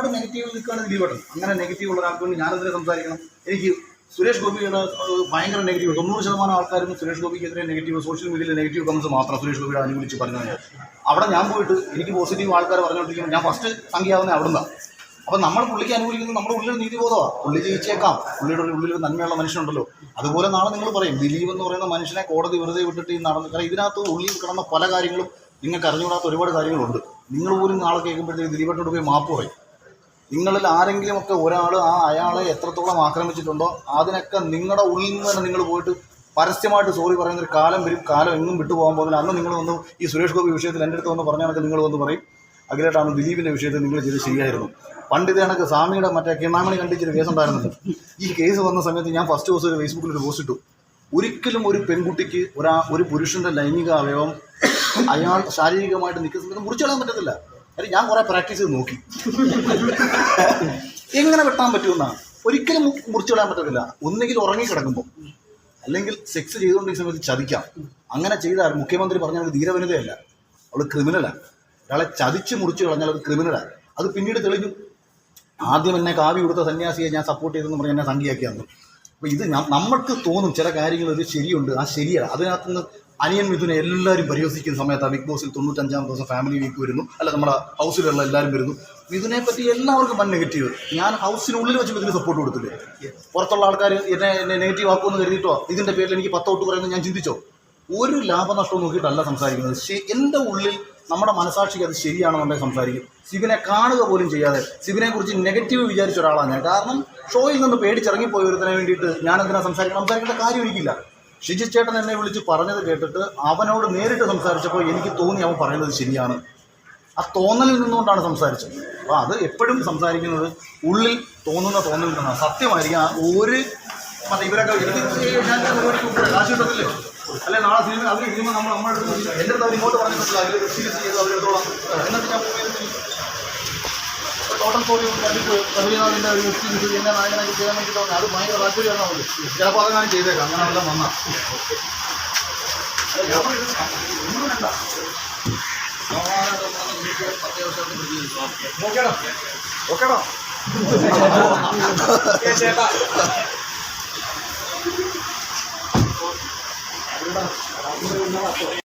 ഒരുപാട് നെഗറ്റീവ് നിൽക്കുകയാണ് ദിലീപേട്ടൻ. അങ്ങനെ നെഗറ്റീവ് ഉള്ള ഒരാൾക്ക് വേണ്ടി ഞാനെതിരെ സംസാരിക്കണം? എനിക്ക് സുരേഷ് ഗോപിയുടെ ഭയങ്കര നെഗറ്റീവ്, 90% ആൾക്കാരും സുരേഷ് ഗോപിക്കെതിരെ നെഗറ്റീവ്, സോഷ്യൽ മീഡിയയിൽ നെഗറ്റീവ് കമൻസ് മാത്രം സുരേഷ് ഗോപിയുടെ അനുകൂലിച്ച് പറഞ്ഞു. അവിടെ ഞാൻ പോയിട്ട് എനിക്ക് പോസിറ്റീവ് ആൾക്കാർ പറഞ്ഞുകൊണ്ടിരിക്കുന്നത് ഞാൻ ഫസ്റ്റ് സംഖ്യാവുന്നത് അവിടുന്നാണ്. അപ്പം നമ്മൾ പുള്ളിക്ക് അനുകൂലിക്കുന്നത് നമ്മുടെ ഉള്ളിൽ നീതിബോധമാണ്. പുള്ളി ജയിച്ചേക്കാം, പുള്ളിയുടെ ഉള്ളിൽ നന്മയുള്ള മനുഷ്യനുണ്ടല്ലോ. അതുപോലെ നാളെ നിങ്ങൾ പറയും ദിലീപ് എന്ന് പറയുന്ന മനുഷ്യനെ കോടതി വെറുതെ വിട്ടിട്ട് ഈ നടന്നു. കാരണം ഇതിനകത്ത് ഉള്ളിൽ കിടന്ന പല കാര്യങ്ങളും നിങ്ങൾക്ക് അറിഞ്ഞുകൂടാത്ത ഒരുപാട് കാര്യങ്ങളുണ്ട്. നിങ്ങൾ പോലും നാളെ കേൾക്കുമ്പോഴത്തേക്ക് ദിലീപേട്ടനോട് പോയി മാപ്പ് പറയും. നിങ്ങളിൽ ആരെങ്കിലുമൊക്കെ ഒരാൾ അയാളെ എത്രത്തോളം ആക്രമിച്ചിട്ടുണ്ടോ അതിനൊക്കെ നിങ്ങളുടെ ഉള്ളിൽ നിന്ന് തന്നെ നിങ്ങൾ പോയിട്ട് പരസ്യമായിട്ട് സോറി പറയുന്നൊരു കാലം വരും. കാലം എങ്ങും വിട്ടുപോകാൻ പോകുന്നില്ല. അന്ന് നിങ്ങൾ വന്ന് ഈ സുരേഷ് ഗോപി വിഷയത്തിൽ എൻ്റെ അടുത്ത് വന്ന് പറഞ്ഞാൽ നിങ്ങൾ വന്ന് പറയും അഖിലേട്ടാണ് ദിലീപിൻ്റെ വിഷയത്തിൽ നിങ്ങൾ ചെയ്ത് ശരിയായിരുന്നു. പണ്ട് ഇത് കണക്ക് സ്വാമിയുടെ മറ്റേ കിണ്ണാമണി കണ്ടിച്ചൊരു കേസ് ഉണ്ടായിരുന്നത്. ഈ കേസ് വന്ന സമയത്ത് ഞാൻ ഫസ്റ്റ് ദിവസം ഒരു ഫേസ്ബുക്കിൽ ഒരു പോസ്റ്റ് ഇട്ടു. ഒരിക്കലും ഒരു പെൺകുട്ടിക്ക് ഒരു പുരുഷൻ്റെ ലൈംഗിക അവയവം അയാൾ ശാരീരികമായിട്ട് നിൽക്കുന്ന സമയത്ത് മുറിച്ചു കളയാൻ പറ്റത്തില്ല. അല്ല, ഞാൻ കുറേ പ്രാക്ടീസ് ചെയ്ത് നോക്കി എങ്ങനെ വെട്ടാൻ പറ്റുമെന്നാണ്. ഒരിക്കലും മുറിച്ചു കളയാൻ പറ്റത്തില്ല. ഒന്നുകിൽ ഉറങ്ങിക്കിടക്കുമ്പോൾ, അല്ലെങ്കിൽ സെക്സ് ചെയ്തുകൊണ്ടിരിക്കുന്ന സമയത്ത് ചതിക്കാം. അങ്ങനെ ചെയ്താൽ മുഖ്യമന്ത്രി പറഞ്ഞാൽ ധീരവനിതയല്ല, അവൾ ക്രിമിനലാണ്. ഒരാളെ ചതിച്ച് മുറിച്ച് കളഞ്ഞാൽ അത് ക്രിമിനലാണ്. അത് പിന്നീട് തെളിഞ്ഞു. ആദ്യം എന്നെ കാവ്യ കൊടുത്ത സന്യാസിയെ ഞാൻ സപ്പോർട്ട് ചെയ്തെന്ന് പറഞ്ഞ് എന്നെ സംഖ്യയാക്കിയായിരുന്നു. അപ്പോൾ ഇത് നമ്മൾക്ക് തോന്നും ചില കാര്യങ്ങൾ ഒരു ശരിയുണ്ട്, ആ ശരിയല്ല. അതിനകത്തുനിന്ന് അനിയൻ മിഥുനെ എല്ലാവരും പരിഹസിക്കുന്ന സമയത്താണ് ബിഗ് ബോസിൽ 95-ാം ദിവസം ഫാമിലി വീക്ക് വരുന്നു. അല്ല, നമ്മുടെ ഹൗസിലുള്ള എല്ലാവരും വരുന്നു. മിഥുനെ പറ്റി എല്ലാവർക്കും വൻ നെഗറ്റീവ്. ഞാൻ ഹൗസിനുള്ളിൽ വെച്ച് മിഥുന് സപ്പോർട്ട് കൊടുത്തില്ലേ? പുറത്തുള്ള ആൾക്കാർ എന്നെ നെഗറ്റീവ് ആക്കുമെന്ന് കരുതിയിട്ടോ ഇതിൻ്റെ പേരിൽ എനിക്ക് 10 ഔട്ട് പറയുന്നത് ഞാൻ ചിന്തിച്ചോ? ഒരു ലാഭനഷ്ടവും നോക്കിയിട്ടല്ല സംസാരിക്കുന്നത്. എൻ്റെ ഉള്ളിൽ നമ്മുടെ മനസാക്ഷിക്ക് അത് ശരിയാണെന്നുണ്ടെങ്കിൽ സംസാരിക്കും. സിബിനെ കാണുക പോലും ചെയ്യാതെ സിബിനെക്കുറിച്ച് നെഗറ്റീവ് വിചാരിച്ച ഒരാളാണ് ഞാൻ. കാരണം ഷോയിൽ നിന്ന് പേടിച്ചിറങ്ങിപ്പോയ ഒരുത്തിനെ വേണ്ടിയിട്ട് ഞാനെന്തിനാ സംസാരിക്കേണ്ട കാര്യം എനിക്കില്ല. ഷിജി ചേട്ടൻ എന്നെ വിളിച്ച് പറഞ്ഞത് കേട്ടിട്ട് അവനോട് നേരിട്ട് സംസാരിച്ചപ്പോൾ എനിക്ക് തോന്നി അവൻ പറയുന്നത് ശരിയാണ്. ആ തോന്നലിൽ നിന്നുകൊണ്ടാണ് സംസാരിച്ചത്. അപ്പോൾ അത് എപ്പോഴും സംസാരിക്കുന്നത് ഉള്ളിൽ തോന്നുന്ന തോന്നലിൽ നിന്നാണ്. സത്യമായിരിക്കും. ഒരു മറ്റേ ഇവരൊക്കെ കാശ് കിട്ടത്തില്ലേ? അല്ലെ, നാളെ സിനിമ അവർ സിനിമ നമ്മുടെ എൻ്റെ അടുത്ത് അവർ ഇങ്ങോട്ട് പറഞ്ഞിട്ടില്ല. അതിൽ സീരിയസ് ചെയ്ത് അവരെടുത്തോളാം. എന്നിട്ട് ഞാൻ ടോട്ടൽ സ്റ്റോറി കണ്ടിട്ട് കവിനാഥിൻ്റെ ഒരു സീരീസ് എന്നെ നായകനാക്കി ചെയ്യാൻ വേണ്ടി തോന്നി. അത് ഭയങ്കര താല്പര്യമാണ് അവർ. ചിലപ്പോൾ അതങ്ങനെ ചെയ്തേക്കാം. അങ്ങനെ എല്ലാം വന്നാൽ ഓക്കേടാ.